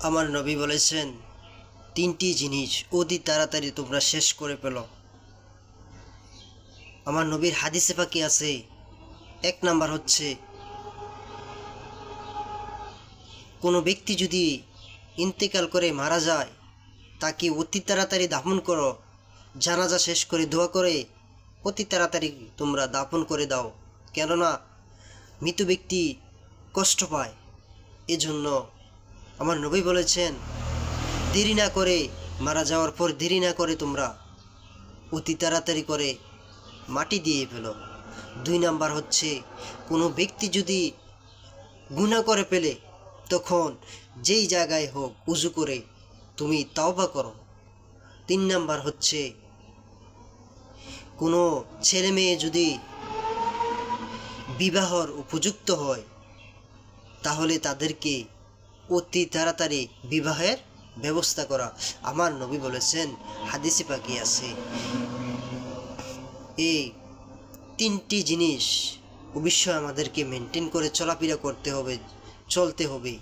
আমার নবী বলেছেন, তিনটি জিনিস অতি তাড়াতাড়ি তোমরা শেষ করে ফেলো। আমার নবীর হাদিসে পাকি আছে, এক নাম্বার হচ্ছে, কোনো ব্যক্তি যদি ইন্তেকাল করে মারা যায়, তাকে অতি তাড়াতাড়ি দাফন করো। জানাজা শেষ করে দোয়া করে অতি তাড়াতাড়ি তোমরা দাফন করে দাও, কেননা মৃত ব্যক্তি কষ্ট পায়। এজন্য আমার নবী বলেছেন, দেরি না করে, মারা যাওয়ার পর দেরি না করে তোমরা অতি তাড়াতাড়ি করে মাটি দিয়ে ফেলো। দুই নাম্বার হচ্ছে, কোনো ব্যক্তি যদি গুনাহ করে ফেলে, তখন যেই জায়গায় হোক উজু করে তুমি তাওবা করো। তিন নাম্বার হচ্ছে, কোনো ছেলে মেয়ে যদি বিবাহর উপযুক্ত হয়, তাহলে তাদেরকে অতি তাড়াতাড়ি বিবাহের ব্যবস্থা করা। আমার নবী বলেছেন, হাদিসে পাকি আছে, এই তিনটি জিনিস অবশ্যই আমাদেরকে মেনটেন করে চলাফেরা করতে হবে, চলতে হবে।